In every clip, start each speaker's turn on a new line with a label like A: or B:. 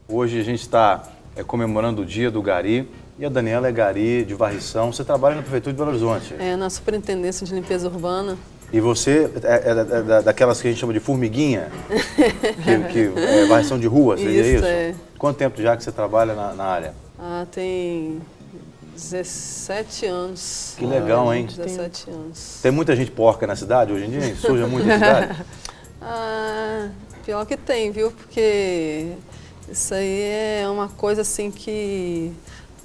A: Hoje a gente está comemorando o Dia do Gari e a Daniela é gari de varrição. Você trabalha na Prefeitura de Belo Horizonte.
B: Na Superintendência de Limpeza Urbana.
A: E você é daquelas que a gente chama de formiguinha? que é varrição de rua, seria isso?
B: É.
A: Quanto tempo já que você trabalha na área?
B: Tem 17 anos.
A: Que legal, hein?
B: 17 anos.
A: Tem muita gente porca na cidade hoje em dia, hein? Suja muito a cidade?
B: Pior que tem, viu? Porque isso aí é uma coisa assim que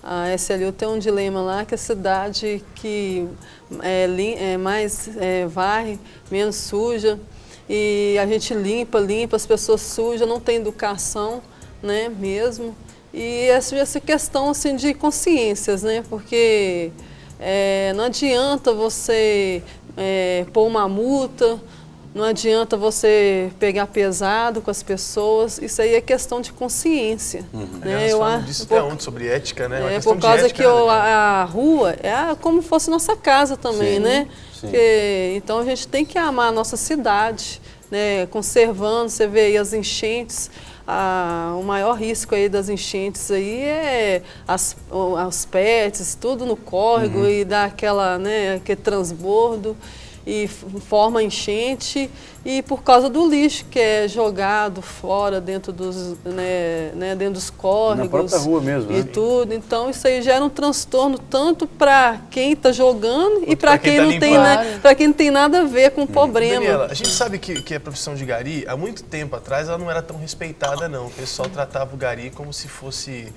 B: a SLU tem um dilema lá, que a cidade que varre, menos suja, e a gente limpa, as pessoas sujas, não tem educação, né, mesmo. E essa questão assim, de consciências, né, porque não adianta você pôr uma multa, não adianta você pegar pesado com as pessoas, isso aí é questão de consciência.
C: Né? Eu acho disso até ontem, sobre ética, né?
B: Por causa ética, que a rua é como fosse nossa casa também, né? Então a gente tem que amar a nossa cidade, né? Conservando, você vê aí as enchentes, o maior risco aí das enchentes aí é as pets, tudo no córrego e dá aquele transbordo. E forma enchente, e por causa do lixo que é jogado fora dentro dos, dentro dos córregos.
A: Na própria rua mesmo,
B: e tudo. Então isso aí gera um transtorno tanto para quem está jogando e para quem não tem, para quem não tem nada a ver com o problema.
C: Daniela, a gente sabe que a profissão de gari, há muito tempo atrás, ela não era tão respeitada, não. O pessoal tratava o gari como se fosse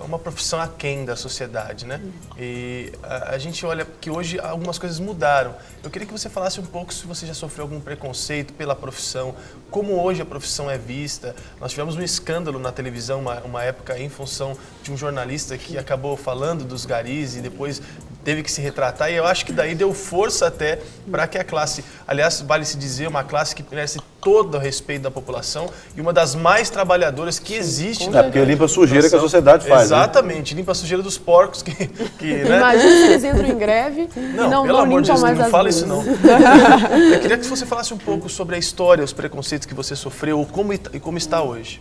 C: uma profissão aquém da sociedade, né? E a gente olha que hoje algumas coisas mudaram. Eu queria que você falasse um pouco se você já sofreu algum preconceito pela profissão, como hoje a profissão é vista. Nós tivemos um escândalo na televisão, uma época, em função de um jornalista que acabou falando dos garis e depois teve que se retratar, e eu acho que daí deu força até para que a classe, aliás, vale se dizer, uma classe que merece todo o respeito da população e uma das mais trabalhadoras que existe.
A: Porque limpa a sujeira que a sociedade faz.
C: Exatamente, limpa a sujeira dos porcos que né?
D: Imagina se eles entram em greve e não
C: pelo amor de Deus,
D: mais
C: não
D: as
C: fala
D: ruas.
C: isso não. Eu queria que você falasse um pouco sobre a história, os preconceitos que você sofreu e como está hoje.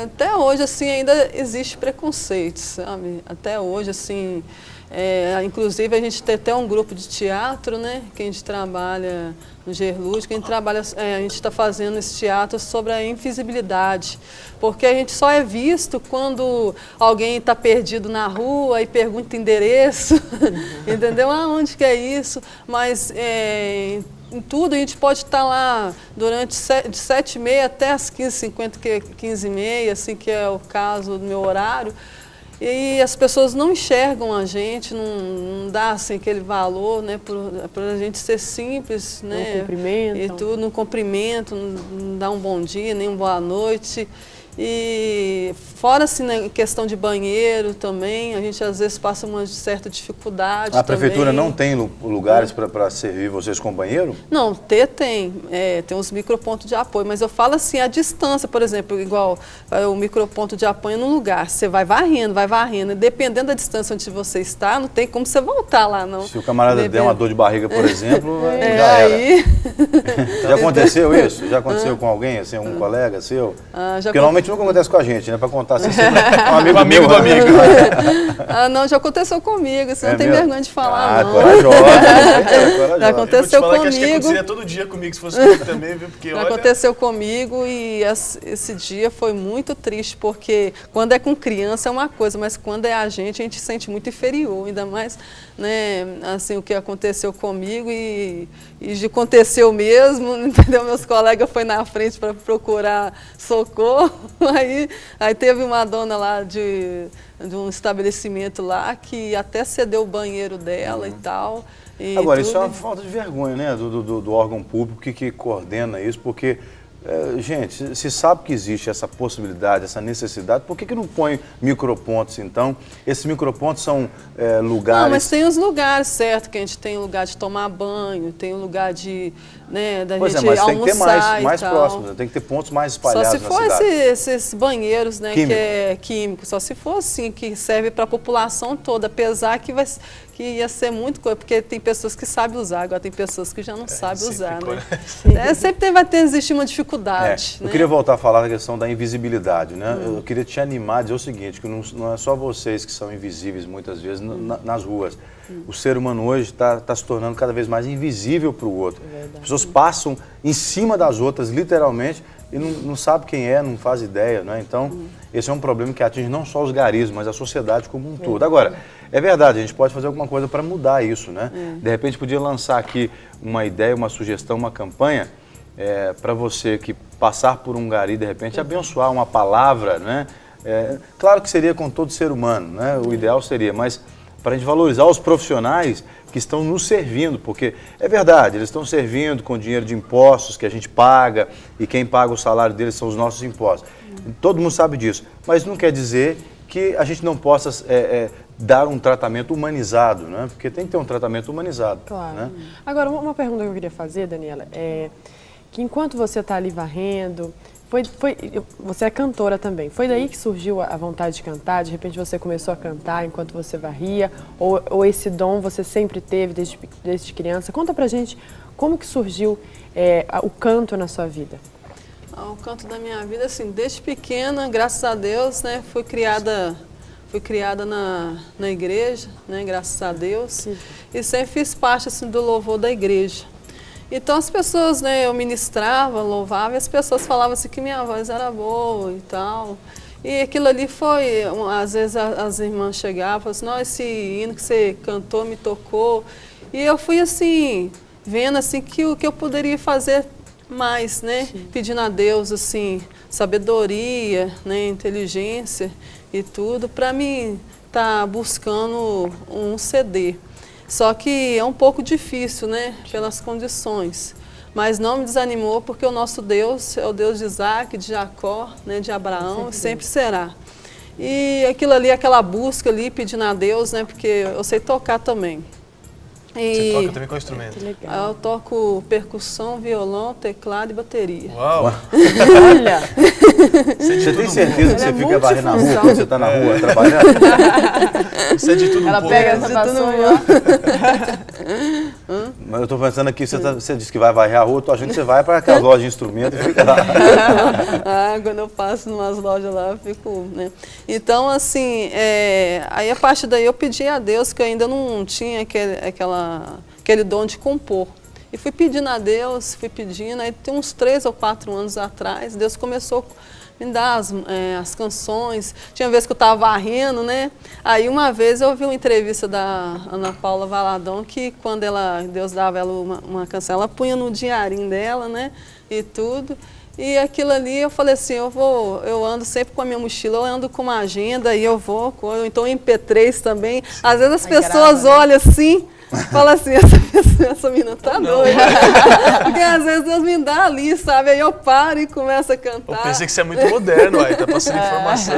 B: Até hoje, assim, ainda existe preconceito, sabe? Até hoje, assim, inclusive a gente tem até um grupo de teatro, né? Que a gente trabalha no Gerlúdico, a gente está fazendo esse teatro sobre a invisibilidade, porque a gente só é visto quando alguém está perdido na rua e pergunta endereço, entendeu? Onde que é isso? Mas em tudo a gente pode estar lá durante de 7h30 até as 15h50, 15h30, assim, que é o caso do meu horário. E as pessoas não enxergam a gente, não dá assim, aquele valor, né, para a gente ser simples, né?
D: Não cumprimentam.
B: E tudo, não cumprimento, não dá um bom dia, nem uma boa noite. E fora assim, né, questão de banheiro também, a gente às vezes passa uma certa dificuldade.
A: A prefeitura não tem lugares para servir vocês com banheiro?
B: Não, tem uns micropontos de apoio, mas eu falo assim, a distância, por exemplo, igual o microponto de apoio num lugar, você vai varrendo, e dependendo da distância onde você está, não tem como você voltar lá, não.
A: Se o camarada der uma dor de barriga, por exemplo, já era.
B: Aí...
A: Já aconteceu isso? Já aconteceu com alguém, assim, um colega seu? Porque normalmente nunca acontece com a gente, né? Para contar assim, sempre um amigo do amigo.
B: Não, já aconteceu comigo, você não tem vergonha de falar, não.
A: Corajosa.
B: Já aconteceu comigo.
C: Que acho que aconteceria todo dia comigo, se fosse comigo também, viu? Porque,
B: já aconteceu comigo e esse dia foi muito triste, porque quando é com criança é uma coisa, mas quando é a gente se sente muito inferior, ainda mais, né, assim, o que aconteceu comigo e aconteceu mesmo, entendeu? Meus colegas foram na frente para procurar socorro, aí teve uma dona lá de um estabelecimento lá que até cedeu o banheiro dela e tal.
A: Agora, isso é uma falta de vergonha, né, do órgão público que coordena isso, porque, gente, se sabe que existe essa possibilidade, essa necessidade, por que não põe micropontos, então? Esses micropontos são lugares...
B: Não, mas tem os lugares, certo, que a gente tem lugar de tomar banho, tem o lugar de né, da
A: Pois
B: gente
A: mas tem que ter
B: almoçar
A: mais
B: e tal.
A: próximos, tem que ter pontos mais espalhados
B: Só se
A: na
B: for
A: cidade.
B: esses banheiros, né,
A: Químico.
B: que é químico, só se for assim, que serve para a população toda, apesar que, que ia ser muito coisa, porque tem pessoas que sabem usar, agora tem pessoas que já não sabem usar, né? Sempre vai existir uma dificuldade.
A: Eu
B: né?
A: queria voltar a falar da questão da invisibilidade, né? Eu queria te animar a dizer o seguinte, que não é só vocês que são invisíveis muitas vezes nas ruas. O ser humano hoje está se tornando cada vez mais invisível para o outro. As pessoas passam em cima das outras, literalmente, e não sabe quem é, não faz ideia, né? Então, esse é um problema que atinge não só os garis, mas a sociedade como um todo. Agora, é verdade, a gente pode fazer alguma coisa para mudar isso, né? De repente, podia lançar aqui uma ideia, uma sugestão, uma campanha para você que passar por um gari, de repente, abençoar uma palavra, né? Claro que seria com todo ser humano, né? O ideal seria, mas para a gente valorizar os profissionais que estão nos servindo, porque é verdade, eles estão servindo com dinheiro de impostos que a gente paga e quem paga o salário deles são os nossos impostos. Todo mundo sabe disso, mas não quer dizer que a gente não possa dar um tratamento humanizado, né? Porque tem que ter um tratamento humanizado.
D: Claro.
A: Né?
D: Agora, uma pergunta que eu queria fazer, Daniela, é que enquanto você está ali varrendo, você é cantora também, foi daí que surgiu a vontade de cantar? De repente você começou a cantar enquanto você varria? Ou esse dom você sempre teve desde criança? Conta pra gente como que surgiu o canto na sua vida.
B: O canto da minha vida, assim, desde pequena, graças a Deus, né, fui criada na igreja, né, graças a Deus,
D: Sim.
B: E sempre fiz parte, assim, do louvor da igreja. Então as pessoas, né, eu ministrava, louvava, e as pessoas falavam assim que minha voz era boa e tal. E aquilo ali foi, às vezes as irmãs chegavam e falavam assim, não, esse hino que você cantou me tocou. E eu fui assim, vendo assim que o que eu poderia fazer mais, né? Sim. Pedindo a Deus assim, sabedoria, né, inteligência e tudo, para mim estar buscando um CD. Só que é um pouco difícil, né, pelas condições. Mas não me desanimou, porque o nosso Deus é o Deus de Isaac, de Jacó, né, de Abraão, sempre será. E aquilo ali, aquela busca ali, pedindo a Deus, né, porque eu sei tocar também.
C: Você toca também qual instrumento?
B: Eu toco percussão, violão, teclado e bateria.
C: Uau!
D: Olha!
A: Você tem certeza que você fica varrendo na rua quando você está na rua trabalhando?
C: Isso é de tudo um
D: Ela
C: pouco.
D: pega essa vassoura e ó.
A: Mas eu estou pensando aqui, você disse que vai varrer a rua, eu tô achando que você vai para aquela loja de instrumento e fica lá.
B: Quando eu passo em umas lojas lá, eu fico, né? Então, assim, aí a partir daí eu pedi a Deus, que eu ainda não tinha aquele dom de compor. E fui pedindo a Deus, aí tem uns 3 ou 4 anos atrás, Deus começou a me dar as canções. Tinha vez que eu estava varrendo, né? Aí uma vez eu ouvi uma entrevista da Ana Paula Valadão, que quando Deus dava ela uma canção, ela punha no diarinho dela, né? E tudo. E aquilo ali eu falei assim, eu ando sempre com a minha mochila, eu ando com uma agenda e eu vou, ou então MP3 também. Às vezes as pessoas olham assim, falam assim, essa menina tá doida. Porque às vezes Deus me dá ali, sabe? Aí eu paro e começo a cantar.
C: Eu pensei que você é muito moderno, aí tá passando informação.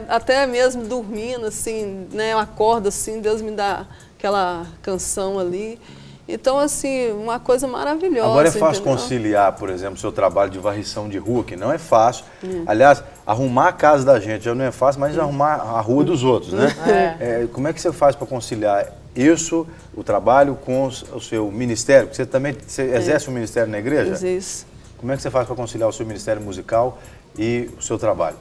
B: Até mesmo dormindo, assim, né? Eu acordo assim, Deus me dá aquela canção ali. Então, assim, uma coisa maravilhosa.
A: Agora é fácil
B: entendeu?
A: conciliar, por exemplo, seu trabalho de varrição de rua, que não é fácil. Aliás, arrumar a casa da gente já não é fácil, mas arrumar a rua dos outros, né? Como é que você faz para conciliar isso, o trabalho, com o seu ministério? Porque você exerce um ministério na igreja?
B: Isso.
A: Como é que você faz para conciliar o seu ministério musical e o seu trabalho?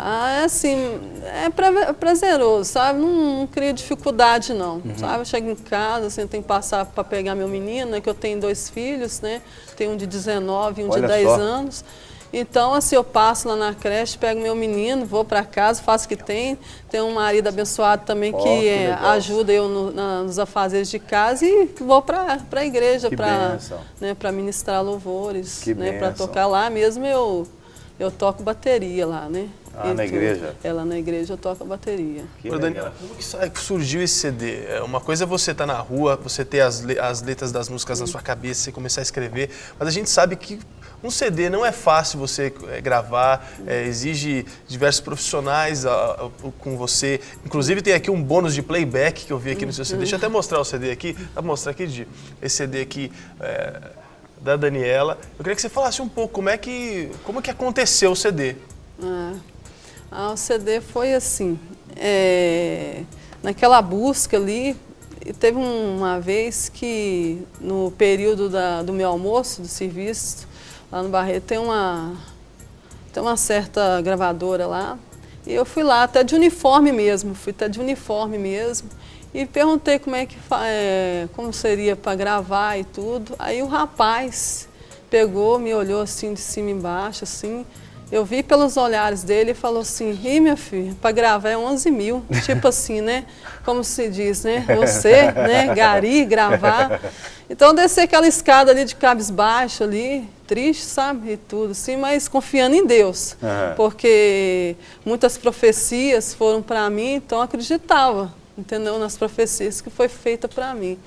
B: É prazeroso, sabe? Não cria dificuldade, não, sabe? Eu chego em casa, assim, eu tenho que passar para pegar meu menino, né? Que eu tenho 2 filhos, né? Tenho um de 19 e um de 10 anos. Então, assim, eu passo lá na creche, pego meu menino, vou para casa, faço o que tem. Tenho um marido abençoado também que ajuda eu nos afazeres de casa e vou para a igreja para ministrar louvores, né? Para tocar lá mesmo eu toco bateria lá, né?
A: Na igreja?
B: Lá na igreja eu toco a bateria.
C: Daniela, como que surgiu esse CD? Uma coisa é você estar na rua, você ter as letras das músicas na sua cabeça, você começar a escrever, mas a gente sabe que Um CD não é fácil você gravar, exige diversos profissionais com você. Inclusive tem aqui um bônus de playback que eu vi aqui no seu CD. Deixa eu até mostrar o CD aqui. Vou mostrar aqui, Di. Esse CD aqui da Daniela. Eu queria que você falasse um pouco como que aconteceu o CD.
B: O CD foi assim, naquela busca ali, teve uma vez que no período do meu almoço, do serviço, lá no Barreto, tem uma certa gravadora lá, e eu fui lá até de uniforme mesmo, e perguntei como seria para gravar e tudo. Aí o rapaz pegou, me olhou assim de cima e embaixo, assim. Eu vi pelos olhares dele e falou assim: "Ih, minha filha, para gravar é 11 mil", tipo assim, né? Como se diz, né? Você, né? Gari, gravar. Então eu desci aquela escada ali de cabisbaixo ali, triste, sabe? E tudo assim, mas confiando em Deus. Porque muitas profecias foram para mim, então eu acreditava, entendeu? Nas profecias que foi feita para mim.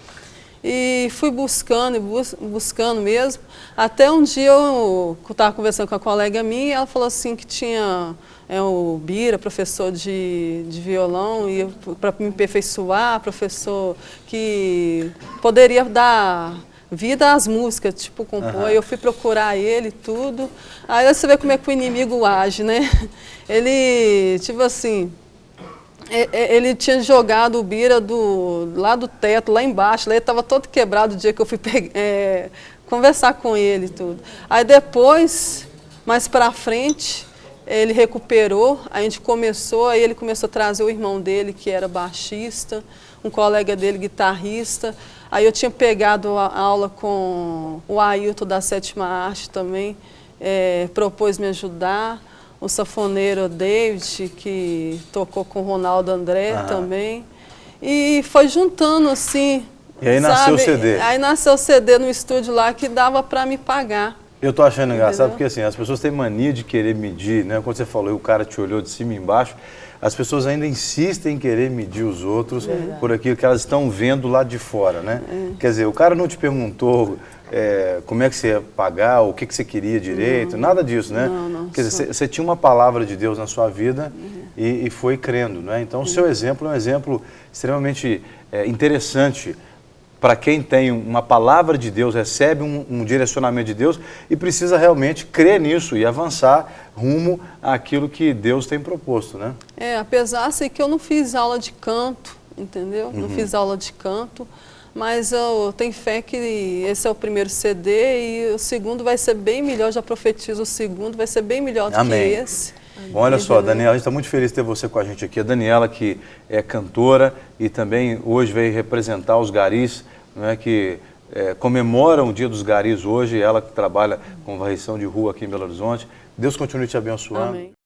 B: E fui buscando, buscando mesmo, até um dia eu estava conversando com uma colega minha e ela falou assim que tinha o Bira, professor de violão, e para me aperfeiçoar, professor que poderia dar vida às músicas, tipo compor. Eu fui procurar ele e tudo. Aí você vê como é que o inimigo age, né? Ele, tipo assim, ele tinha jogado o Bira lá do teto, lá embaixo, lá ele estava todo quebrado o dia que eu fui conversar com ele e tudo. Aí depois, mais para frente, ele recuperou, aí ele começou a trazer o irmão dele, que era baixista, um colega dele, guitarrista. Aí eu tinha pegado a aula com o Ailton da 7ª Arte também, propôs me ajudar. O sanfoneiro David, que tocou com o Ronaldo André também. E foi juntando assim.
A: E aí nasceu o CD.
B: Aí nasceu o CD no estúdio lá que dava para me pagar.
A: Eu tô achando engraçado porque assim, as pessoas têm mania de querer medir, né? Quando você falou e o cara te olhou de cima e embaixo, as pessoas ainda insistem em querer medir os outros por aquilo que elas estão vendo lá de fora, né? Quer dizer, o cara não te perguntou como é que você ia pagar, o que você queria direito, nada disso, né?
B: Não.
A: Quer dizer, você tinha uma palavra de Deus na sua vida e foi crendo, né? Então, o seu exemplo é um exemplo extremamente interessante para quem tem uma palavra de Deus, recebe um direcionamento de Deus e precisa realmente crer nisso e avançar rumo àquilo que Deus tem proposto, né?
B: Apesar assim, que eu não fiz aula de canto, entendeu? Não fiz aula de canto, mas eu tenho fé que esse é o primeiro CD e o segundo vai ser bem melhor, já profetizo, o segundo vai ser bem melhor do que esse.
A: Bom, olha só, Daniela, a gente está muito feliz de ter você com a gente aqui. A Daniela, que é cantora e também hoje veio representar os garis, né, que comemoram o Dia dos Garis hoje, ela que trabalha com varrição de rua aqui em Belo Horizonte. Deus continue te abençoando.
B: Amém.